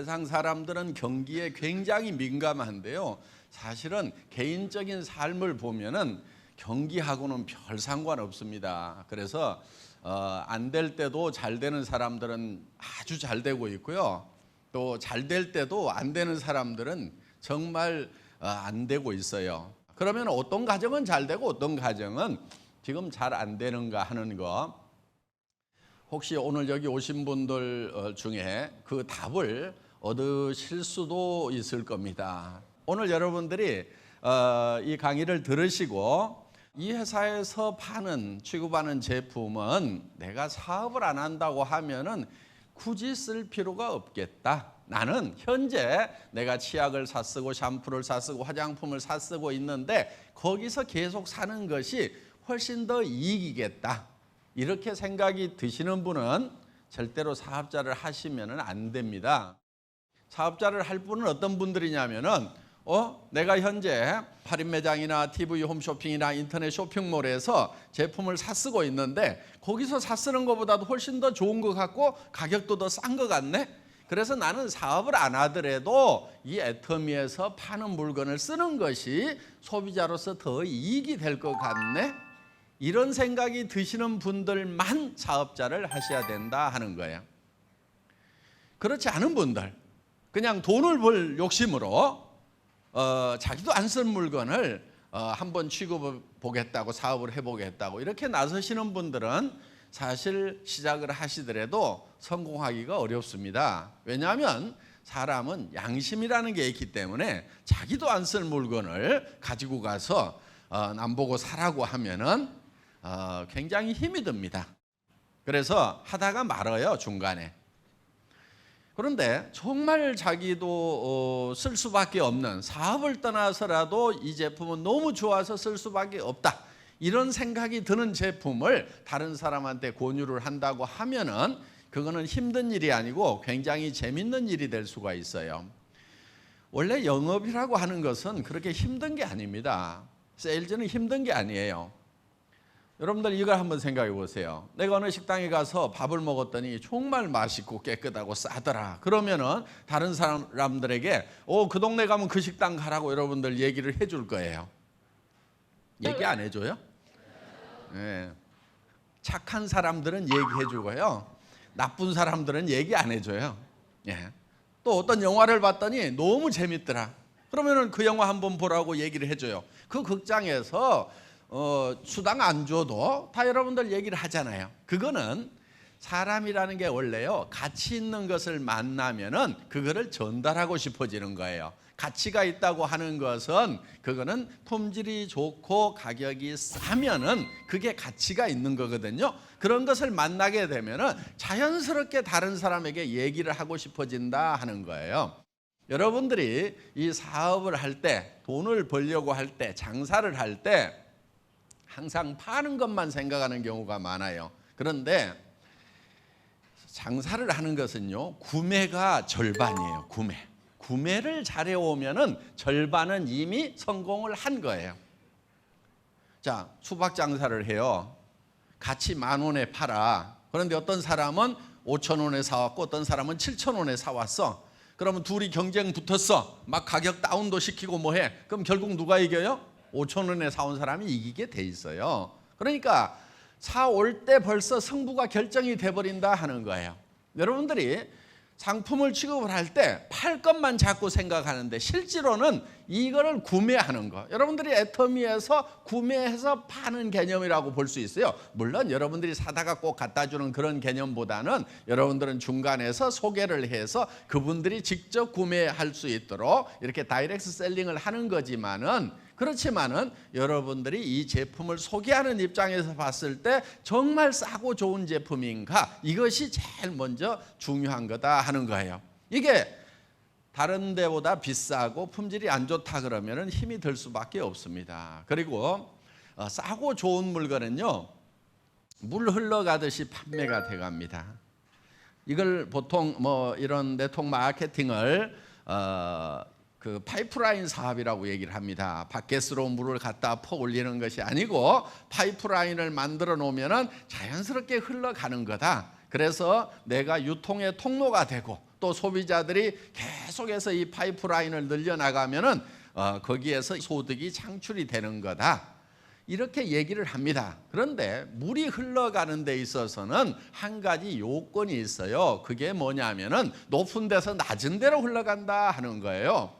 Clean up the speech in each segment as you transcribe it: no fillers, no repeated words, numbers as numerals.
세상 사람들은 경기에 굉장히 민감한데요. 사실은 개인적인 삶을 보면은 경기하고는 별 상관없습니다. 그래서 안 될 때도 잘 되는 사람들은 아주 잘 되고 있고요. 또 잘 될 때도 안 되는 사람들은 정말 안 되고 있어요. 그러면 어떤 가정은 잘 되고 어떤 가정은 지금 잘 안 되는가 하는 거, 혹시 오늘 여기 오신 분들 중에 그 답을 얻으실 수도 있을 겁니다. 오늘 여러분들이 이 강의를 들으시고 이 회사에서 취급하는 제품은 내가 사업을 안 한다고 하면은 굳이 쓸 필요가 없겠다. 나는 현재 내가 치약을 사 쓰고 샴푸를 사 쓰고 화장품을 사 쓰고 있는데 거기서 계속 사는 것이 훨씬 더 이익이겠다. 이렇게 생각이 드시는 분은 절대로 사업자를 하시면 안 됩니다. 사업자를 할 분은 어떤 분들이냐면은 내가 현재 할인 매장이나 TV 홈쇼핑이나 인터넷 쇼핑몰에서 제품을 사 쓰고 있는데 거기서 사 쓰는 것보다도 훨씬 더 좋은 것 같고 가격도 더 싼 것 같네. 그래서 나는 사업을 안 하더라도 이 애터미에서 파는 물건을 쓰는 것이 소비자로서 더 이익이 될 것 같네. 이런 생각이 드시는 분들만 사업자를 하셔야 된다 하는 거예요. 그렇지 않은 분들, 그냥 돈을 벌 욕심으로 자기도 안 쓴 물건을 한번 취급해 보겠다고, 사업을 해보겠다고 이렇게 나서시는 분들은 사실 시작을 하시더라도 성공하기가 어렵습니다. 왜냐하면 사람은 양심이라는 게 있기 때문에 자기도 안 쓸 물건을 가지고 가서 남 보고 사라고 하면은 굉장히 힘이 듭니다. 그래서 하다가 말아요, 중간에. 그런데 정말 자기도 쓸 수밖에 없는, 사업을 떠나서라도 이 제품은 너무 좋아서 쓸 수밖에 없다, 이런 생각이 드는 제품을 다른 사람한테 권유를 한다고 하면은 그거는 힘든 일이 아니고 굉장히 재밌는 일이 될 수가 있어요. 원래 영업이라고 하는 것은 그렇게 힘든 게 아닙니다. 세일즈는 힘든 게 아니에요. 여러분들 이걸 한번 생각해 보세요. 내가 어느 식당에 가서 밥을 먹었더니 정말 맛있고 깨끗하고 싸더라. 그러면은 다른 사람들에게 그 동네 가면 그 식당 가라고 여러분들 얘기를 해줄 거예요. 얘기 안 해줘요? 네. 착한 사람들은 얘기해 주고요, 나쁜 사람들은 얘기 안 해줘요. 예. 또 어떤 영화를 봤더니 너무 재밌더라. 그러면은 그 영화 한번 보라고 얘기를 해줘요. 그 극장에서 수당 안 줘도 다 여러분들 얘기를 하잖아요. 그거는 사람이라는 게 원래요, 가치 있는 것을 만나면은 그거를 전달하고 싶어지는 거예요. 가치가 있다고 하는 것은 그거는 품질이 좋고 가격이 싸면은 그게 가치가 있는 거거든요. 그런 것을 만나게 되면은 자연스럽게 다른 사람에게 얘기를 하고 싶어진다 하는 거예요. 여러분들이 이 사업을 할 때, 돈을 벌려고 할 때, 장사를 할 때 항상 파는 것만 생각하는 경우가 많아요. 그런데 장사를 하는 것은요, 구매가 절반이에요. 구매를 잘해오면은 절반은 이미 성공을 한 거예요. 자, 수박 장사를 해요. 같이 10,000원에 팔아. 그런데 어떤 사람은 5,000원에 사왔고 어떤 사람은 7,000원에 사왔어. 그러면 둘이 경쟁 붙었어. 막 가격 다운도 시키고 뭐해. 그럼 결국 누가 이겨요? 5,000원에 사온 사람이 이기게 돼 있어요. 그러니까 사올 때 벌써 승부가 결정이 돼버린다 하는 거예요. 여러분들이 상품을 취급을 할 때 팔 것만 자꾸 생각하는데 실제로는 이거를 구매하는 거, 여러분들이 애터미에서 구매해서 파는 개념이라고 볼 수 있어요. 물론 여러분들이 사다가 꼭 갖다 주는 그런 개념보다는 여러분들은 중간에서 소개를 해서 그분들이 직접 구매할 수 있도록 이렇게 다이렉트 셀링을 하는 거지만은, 그렇지만은 여러분들이 이 제품을 소개하는 입장에서 봤을 때 정말 싸고 좋은 제품인가, 이것이 제일 먼저 중요한 거다 하는 거예요. 이게 다른 데보다 비싸고 품질이 안 좋다 그러면 힘이 들 수밖에 없습니다. 그리고 싸고 좋은 물건은요, 물 흘러가듯이 판매가 돼갑니다. 이걸 보통 이런 네트워크 마케팅을 그 파이프라인 사업이라고 얘기를 합니다. 밖에서로 물을 갖다 퍼 올리는 것이 아니고 파이프라인을 만들어 놓으면은 자연스럽게 흘러가는 거다. 그래서 내가 유통의 통로가 되고 또 소비자들이 계속해서 이 파이프라인을 늘려나가면은 거기에서 소득이 창출이 되는 거다. 이렇게 얘기를 합니다. 그런데 물이 흘러가는 데 있어서는 한 가지 요건이 있어요. 그게 뭐냐면은 높은 데서 낮은 데로 흘러간다 하는 거예요.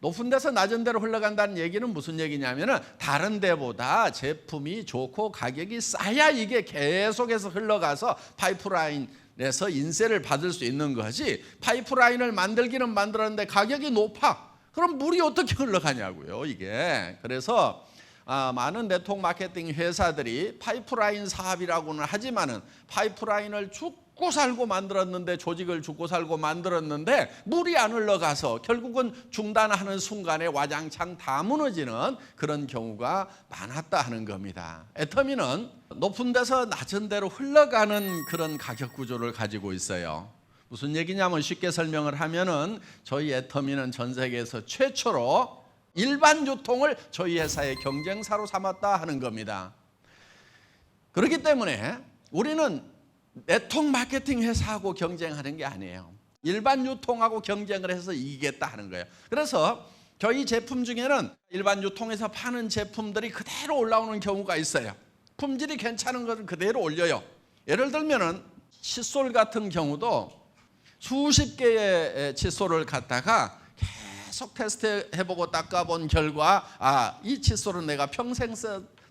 높은 데서 낮은 데로 흘러간다는 얘기는 무슨 얘기냐면은 다른 데보다 제품이 좋고 가격이 싸야 이게 계속해서 흘러가서 파이프라인에서 인세를 받을 수 있는 거지. 파이프라인을 만들기는 만들었는데 가격이 높아. 그럼 물이 어떻게 흘러가냐고요, 이게. 그래서 많은 네트워크 마케팅 회사들이 파이프라인 사업이라고는 하지만은 파이프라인을 죽고 살고 만들었는데, 조직을 죽고 살고 만들었는데 물이 안 흘러가서 결국은 중단하는 순간에 와장창 다 무너지는 그런 경우가 많았다 하는 겁니다. 애터미는 높은 데서 낮은 데로 흘러가는 그런 가격 구조를 가지고 있어요. 무슨 얘기냐면, 쉽게 설명을 하면은 저희 애터미는 전 세계에서 최초로 일반 유통을 저희 회사의 경쟁사로 삼았다 하는 겁니다. 그렇기 때문에 우리는 네트워크 마케팅 회사하고 경쟁하는 게 아니에요. 일반 유통하고 경쟁을 해서 이기겠다 하는 거예요. 그래서 저희 제품 중에는 일반 유통에서 파는 제품들이 그대로 올라오는 경우가 있어요. 품질이 괜찮은 것을 그대로 올려요. 예를 들면은 칫솔 같은 경우도 수십 개의 칫솔을 갖다가 계속 테스트해보고 닦아본 결과 이 칫솔은 내가 평생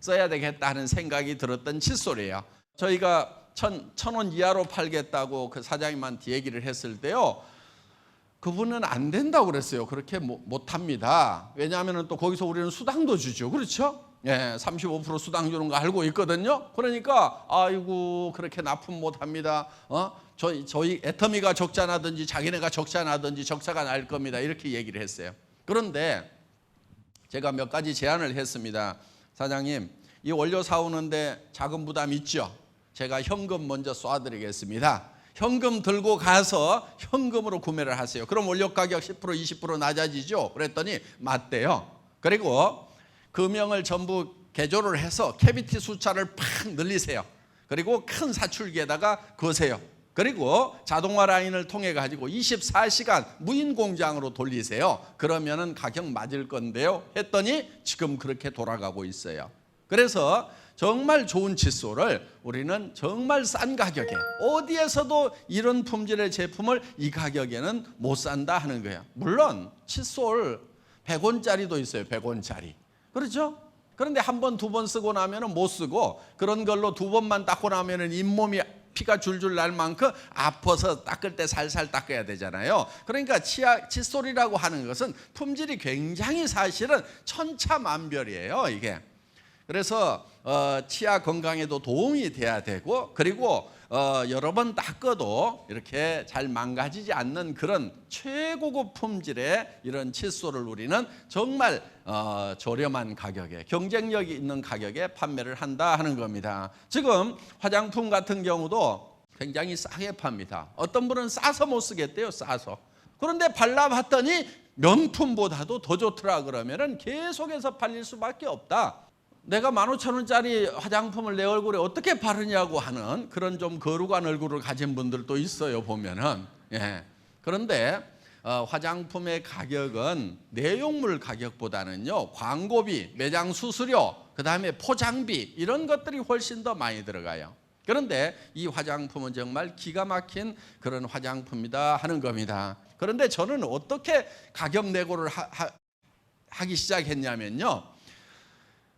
써야 되겠다 하는 생각이 들었던 칫솔이에요. 저희가 1,000원 이하로 팔겠다고 그 사장님한테 얘기를 했을 때요, 그분은 안 된다고 그랬어요. 그렇게 못합니다. 왜냐하면 또 거기서 우리는 수당도 주죠. 그렇죠? 예, 35% 수당 주는 거 알고 있거든요. 그러니까 아이고 그렇게 납품 못합니다. 저희 애터미가 적자나든지 자기네가 적자나든지 적자가 날 겁니다. 이렇게 얘기를 했어요. 그런데 제가 몇 가지 제안을 했습니다. 사장님, 이 원료 사오는데 자금 부담 있죠? 제가 현금 먼저 쏴드리겠습니다. 현금 들고 가서 현금으로 구매를 하세요. 그럼 원료 가격 10% 20% 낮아지죠? 그랬더니 맞대요. 그리고 금형을 전부 개조를 해서 캐비티 숫자를 팍 늘리세요. 그리고 큰 사출기에다가 거세요. 그리고 자동화 라인을 통해 가지고 24시간 무인 공장으로 돌리세요. 그러면은 가격 맞을 건데요. 했더니 지금 그렇게 돌아가고 있어요. 그래서 정말 좋은 칫솔을 우리는 정말 싼 가격에, 어디에서도 이런 품질의 제품을 이 가격에는 못 산다 하는 거예요. 물론 칫솔 100원짜리도 있어요. 100원짜리. 그렇죠? 그런데 한 번, 두 번 쓰고 나면은 못 쓰고, 그런 걸로 두 번만 닦고 나면은 잇몸이 피가 줄줄 날 만큼 아파서 닦을 때 살살 닦아야 되잖아요. 그러니까 칫솔이라고 하는 것은 품질이 굉장히 사실은 천차만별이에요, 이게. 그래서 치아 건강에도 도움이 돼야 되고, 그리고 여러 번 닦아도 이렇게 잘 망가지지 않는 그런 최고급 품질의 이런 칫솔을 우리는 정말 저렴한 가격에, 경쟁력이 있는 가격에 판매를 한다 하는 겁니다. 지금 화장품 같은 경우도 굉장히 싸게 팝니다. 어떤 분은 싸서 못 쓰겠대요. 싸서. 그런데 발라봤더니 명품보다도 더 좋더라 그러면은 계속해서 팔릴 수밖에 없다. 내가 15,000원짜리 화장품을 내 얼굴에 어떻게 바르냐고 하는 그런 좀 거룩한 얼굴을 가진 분들도 있어요, 보면은. 예. 그런데 화장품의 가격은 내용물 가격보다는요, 광고비, 매장 수수료, 그 다음에 포장비, 이런 것들이 훨씬 더 많이 들어가요. 그런데 이 화장품은 정말 기가 막힌 그런 화장품이다 하는 겁니다. 그런데 저는 어떻게 가격 내고를 하기 시작했냐면요,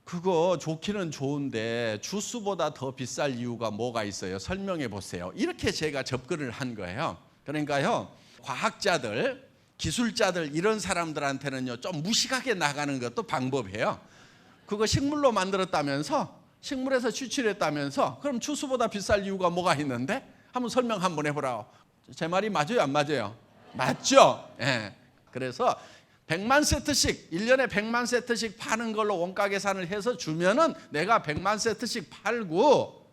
그거 좋기는 좋은데 주스보다 더 비쌀 이유가 뭐가 있어요? 설명해 보세요. 이렇게 제가 접근을 한 거예요. 그러니까요, 과학자들, 기술자들 이런 사람들한테는요, 좀 무식하게 나가는 것도 방법이에요. 그거 식물로 만들었다면서, 식물에서 추출했다면서, 그럼 주스보다 비쌀 이유가 뭐가 있는데? 한번 설명 한번 해보라고. 제 말이 맞아요, 안 맞아요? 맞죠? 예. 그래서 100만 세트씩, 1년에 100만 세트씩 파는 걸로 원가 계산을 해서 주면은 내가 100만 세트씩 팔고,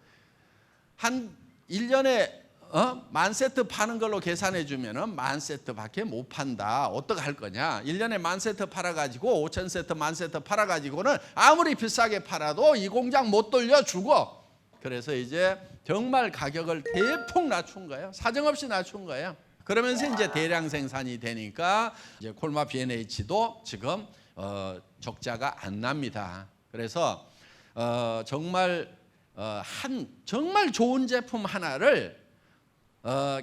한 1년에 10,000세트 파는 걸로 계산해 주면은 10,000세트밖에 못 판다. 어떻게 할 거냐? 1년에 10,000세트 팔아가지고 5,000세트, 10,000세트 팔아가지고는 아무리 비싸게 팔아도 이 공장 못 돌려 주고, 그래서 이제 정말 가격을 대폭 낮춘 거예요. 사정없이 낮춘 거예요. 그러면서 이제 대량 생산이 되니까 이제 콜마 B&H도 지금 적자가 안 납니다. 그래서 정말 정말 좋은 제품 하나를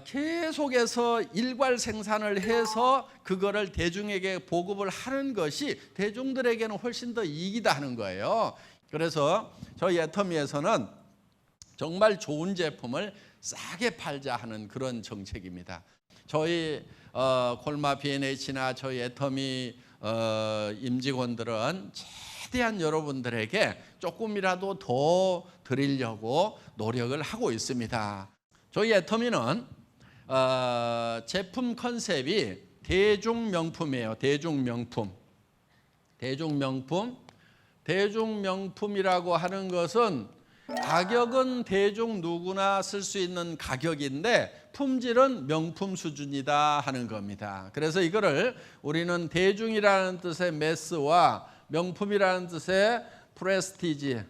계속해서 일괄 생산을 해서 그거를 대중에게 보급을 하는 것이 대중들에게는 훨씬 더 이익이다 하는 거예요. 그래서 저희 애터미에서는 정말 좋은 제품을 싸게 팔자 하는 그런 정책입니다. 저희 콜마 B&H나 저희 애터미 임직원들은 최대한 여러분들에게 조금이라도 더 드리려고 노력을 하고 있습니다. 저희 애터미는 제품 컨셉이 대중명품이에요. 대중명품이라고 하는 것은 가격은 대중 누구나 쓸 수 있는 가격인데 품질은 명품 수준이다 하는 겁니다. 그래서 이거를 우리는 대중이라는 뜻의 매스와 명품이라는 뜻의 프레스티지,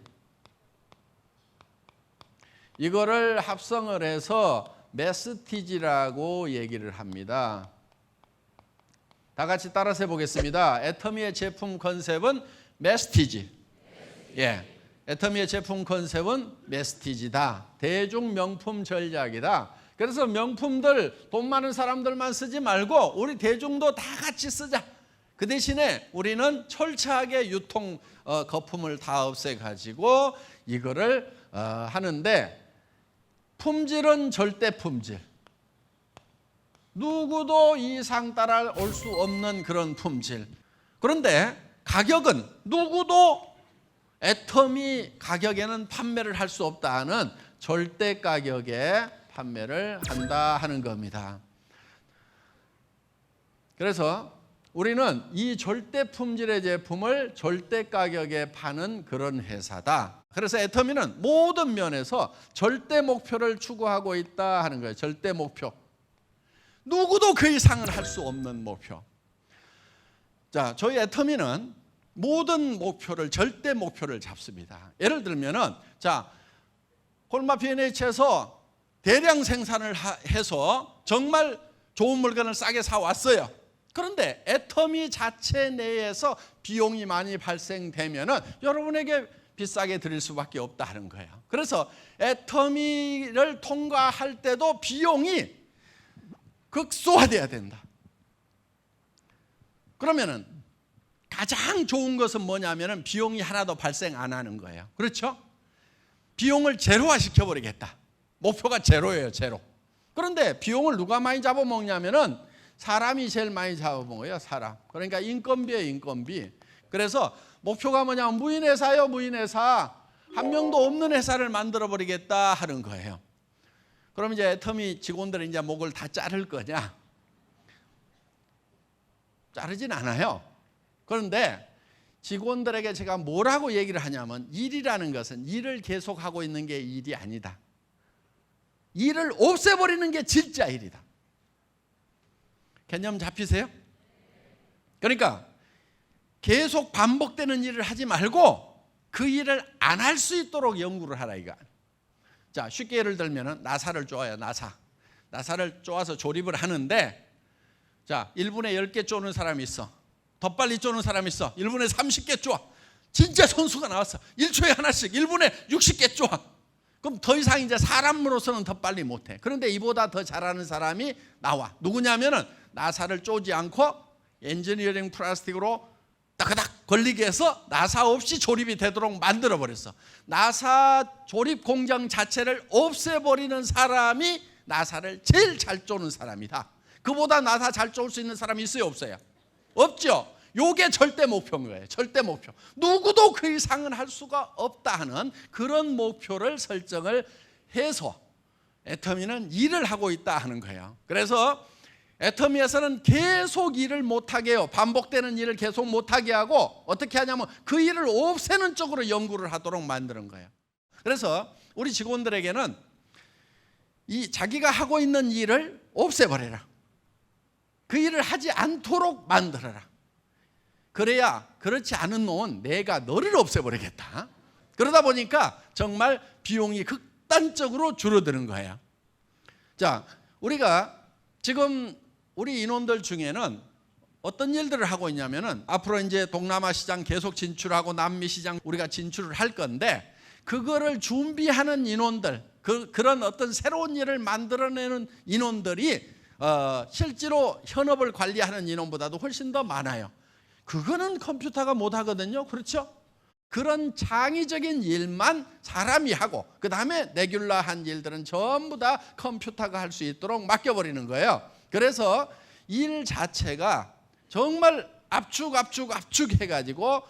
이거를 합성을 해서 매스티지라고 얘기를 합니다. 다 같이 따라서 해보겠습니다. 애터미의 제품 컨셉은 매스티지. 예, 애터미의 제품 컨셉은 매스티지다. 대중명품 전략이다. 그래서 명품들 돈 많은 사람들만 쓰지 말고 우리 대중도 다 같이 쓰자. 그 대신에 우리는 철저하게 유통 거품을 다 없애가지고 이거를 하는데, 품질은 절대 품질. 누구도 이상 따라올 수 없는 그런 품질. 그런데 가격은 누구도 애터미 가격에는 판매를 할 수 없다 하는 절대 가격에 판매를 한다 하는 겁니다. 그래서 우리는 이 절대 품질의 제품을 절대 가격에 파는 그런 회사다. 그래서 애터미는 모든 면에서 절대 목표를 추구하고 있다 하는 거예요. 절대 목표. 누구도 그 이상은 할 수 없는 목표. 자, 저희 애터미는 모든 목표를, 절대 목표를 잡습니다. 예를 들면은, 자, 콜마 B&H에서 대량 생산을 해서 정말 좋은 물건을 싸게 사왔어요. 그런데 애터미 자체 내에서 비용이 많이 발생되면은 여러분에게 비싸게 드릴 수밖에 없다 하는 거예요. 그래서 애터미를 통과할 때도 비용이 극소화돼야 된다. 그러면은 가장 좋은 것은 뭐냐면은 비용이 하나도 발생 안 하는 거예요. 그렇죠? 비용을 제로화 시켜버리겠다. 목표가 제로예요, 제로. 그런데 비용을 누가 많이 잡아먹냐면은 사람이 제일 많이 잡아먹어요, 사람. 그러니까 인건비예요, 인건비. 그래서 목표가 뭐냐면 무인회사요, 무인회사. 한 명도 없는 회사를 만들어버리겠다 하는 거예요. 그럼 이제 애터미 직원들은 이제 목을 다 자를 거냐? 자르진 않아요. 그런데 직원들에게 제가 뭐라고 얘기를 하냐면, 일이라는 것은 일을 계속하고 있는 게 일이 아니다. 일을 없애버리는 게 진짜 일이다. 개념 잡히세요? 그러니까 계속 반복되는 일을 하지 말고 그 일을 안 할 수 있도록 연구를 하라 이거. 자, 쉽게 예를 들면 나사를 쪼아요. 나사를 쪼아서 조립을 하는데, 자, 1분에 10개 쪼는 사람이 있어. 더 빨리 쪼는 사람이 있어. 1분에 30개 쪼아. 진짜 선수가 나왔어. 1초에 하나씩 1분에 60개 쪼아. 그럼 더 이상 이제 사람으로서는 더 빨리 못해. 그런데 이보다 더 잘하는 사람이 나와. 누구냐면은 나사를 쪼지 않고 엔지니어링 플라스틱으로 따그닥 걸리게 해서 나사 없이 조립이 되도록 만들어버렸어. 나사 조립 공장 자체를 없애버리는 사람이 나사를 제일 잘 쪼는 사람이다. 그보다 나사 잘 쪼을 수 있는 사람이 있어요, 없어요? 없죠. 요게 절대 목표인 거예요. 절대 목표. 누구도 그 이상은 할 수가 없다 하는 그런 목표를 설정을 해서 애터미는 일을 하고 있다 하는 거예요. 그래서 애터미에서는 계속 일을 못하게 해요. 반복되는 일을 계속 못하게 하고 어떻게 하냐면 그 일을 없애는 쪽으로 연구를 하도록 만드는 거예요. 그래서 우리 직원들에게는 이 자기가 하고 있는 일을 없애버려라. 그 일을 하지 않도록 만들어라. 그래야 그렇지 않은 놈은 내가 너를 없애버리겠다. 그러다 보니까 정말 비용이 극단적으로 줄어드는 거예요. 자, 우리가 지금 우리 인원들 중에는 어떤 일들을 하고 있냐면은 앞으로 이제 동남아 시장 계속 진출하고 남미 시장 우리가 진출을 할 건데 그거를 준비하는 인원들, 그런 어떤 새로운 일을 만들어내는 인원들이 실제로 현업을 관리하는 인원보다도 훨씬 더 많아요. 그거는 컴퓨터가 못 하거든요. 그렇죠? 그런 창의적인 일만 사람이 하고 그 다음에 레귤러한 일들은 전부 다 컴퓨터가 할 수 있도록 맡겨버리는 거예요. 그래서 일 자체가 정말 압축 해가지고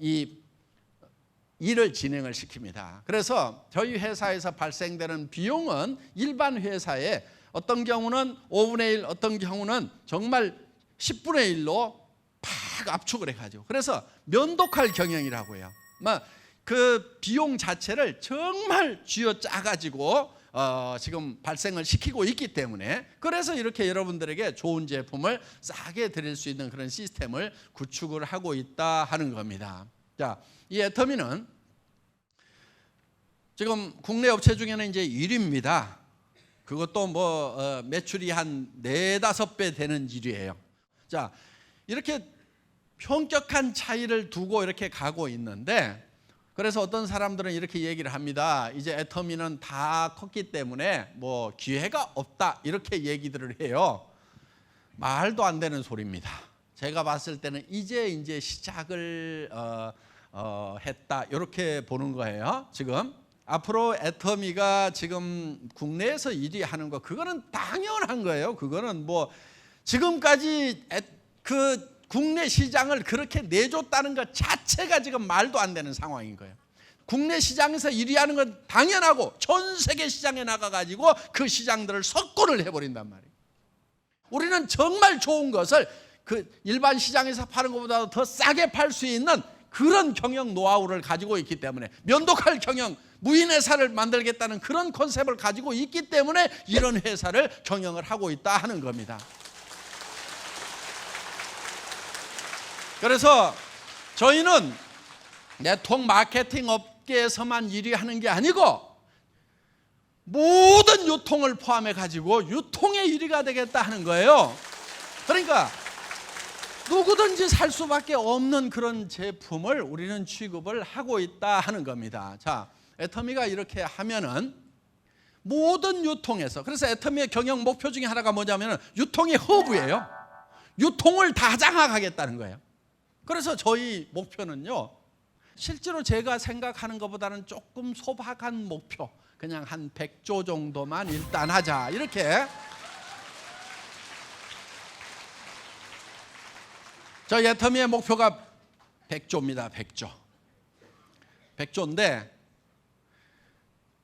이 일을 진행을 시킵니다. 그래서 저희 회사에서 발생되는 비용은 일반 회사에 어떤 경우는 5분의 1, 어떤 경우는 정말 10분의 1로 팍 압축을 해가지고 그래서 면도칼 경영이라고 해요. 그 비용 자체를 정말 쥐어짜가지고 지금 발생을 시키고 있기 때문에 그래서 이렇게 여러분들에게 좋은 제품을 싸게 드릴 수 있는 그런 시스템을 구축을 하고 있다 하는 겁니다. 자, 이 애터미는 지금 국내 업체 중에는 이제 1위입니다. 그것도 뭐 매출이 한 4-5배 되는 일이에요. 자, 이렇게 현격한 차이를 두고 이렇게 가고 있는데 그래서 어떤 사람들은 이렇게 얘기를 합니다. 이제 애터미는 다 컸기 때문에 뭐 기회가 없다 이렇게 얘기들을 해요. 말도 안 되는 소리입니다. 제가 봤을 때는 이제 시작을 했다 이렇게 보는 거예요. 지금 앞으로 애터미가 지금 국내에서 1위 하는 거 그거는 당연한 거예요. 그거는 뭐 지금까지 그 국내 시장을 그렇게 내줬다는 것 자체가 지금 말도 안 되는 상황인 거예요. 국내 시장에서 1위 하는 건 당연하고 전 세계 시장에 나가가지고 그 시장들을 석권을 해버린단 말이에요. 우리는 정말 좋은 것을 그 일반 시장에서 파는 것보다 더 싸게 팔 수 있는 그런 경영 노하우를 가지고 있기 때문에 면도칼 경영, 무인회사를 만들겠다는 그런 컨셉을 가지고 있기 때문에 이런 회사를 경영을 하고 있다 하는 겁니다. 그래서 저희는 네트워크 마케팅 업계에서만 1위 하는 게 아니고 모든 유통을 포함해 가지고 유통의 1위가 되겠다 하는 거예요. 그러니까 누구든지 살 수밖에 없는 그런 제품을 우리는 취급을 하고 있다 하는 겁니다. 자, 애터미가 이렇게 하면은 모든 유통에서 그래서 애터미의 경영 목표 중에 하나가 뭐냐면은 유통의 허브예요. 유통을 다 장악하겠다는 거예요. 그래서 저희 목표는요, 실제로 제가 생각하는 것보다는 조금 소박한 목표, 그냥 한 100조 정도만 일단 하자 이렇게. 저희 애터미의 목표가 100조입니다. 100조. 100조인데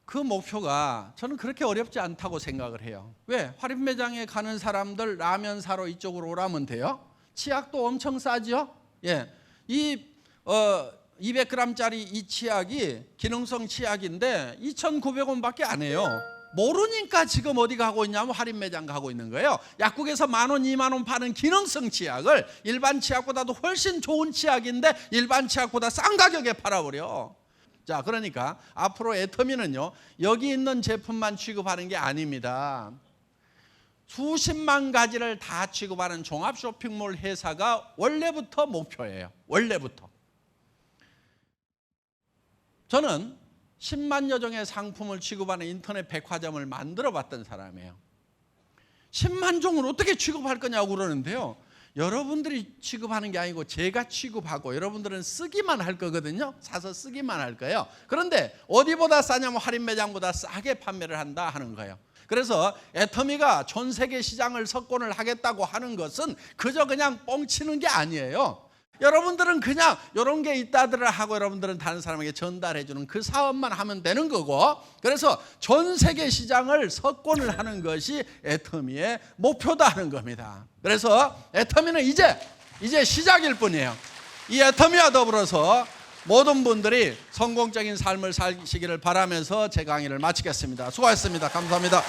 그 목표가 저는 그렇게 어렵지 않다고 생각을 해요. 왜? 할인 매장에 가는 사람들 라면 사러 이쪽으로 오라면 돼요. 치약도 엄청 싸죠. 예, 이 200g짜리 이 치약이 기능성 치약인데 2,900원밖에 안 해요. 모르니까 지금 어디 가고 있냐면 할인 매장 가고 있는 거예요. 약국에서 10,000원, 20,000원 파는 기능성 치약을 일반 치약보다도 훨씬 좋은 치약인데 일반 치약보다 싼 가격에 팔아버려. 자, 그러니까 앞으로 애터미는요 여기 있는 제품만 취급하는 게 아닙니다. 수십만 가지를 다 취급하는 종합 쇼핑몰 회사가 원래부터 목표예요. 원래부터. 저는 10만여 종의 상품을 취급하는 인터넷 백화점을 만들어 봤던 사람이에요. 10만 종을 어떻게 취급할 거냐고 그러는데요. 여러분들이 취급하는 게 아니고 제가 취급하고 여러분들은 쓰기만 할 거거든요. 사서 쓰기만 할 거예요. 그런데 어디보다 싸냐면 할인 매장보다 싸게 판매를 한다 하는 거예요. 그래서 애터미가 전 세계 시장을 석권을 하겠다고 하는 것은 그저 그냥 뻥치는 게 아니에요. 여러분들은 그냥 이런 게 있다더라 하고 여러분들은 다른 사람에게 전달해 주는 그 사업만 하면 되는 거고, 그래서 전 세계 시장을 석권을 하는 것이 애터미의 목표다 하는 겁니다. 그래서 애터미는 이제 시작일 뿐이에요. 이 애터미와 더불어서 모든 분들이 성공적인 삶을 사시기를 바라면서 제 강의를 마치겠습니다. 수고하셨습니다. 감사합니다.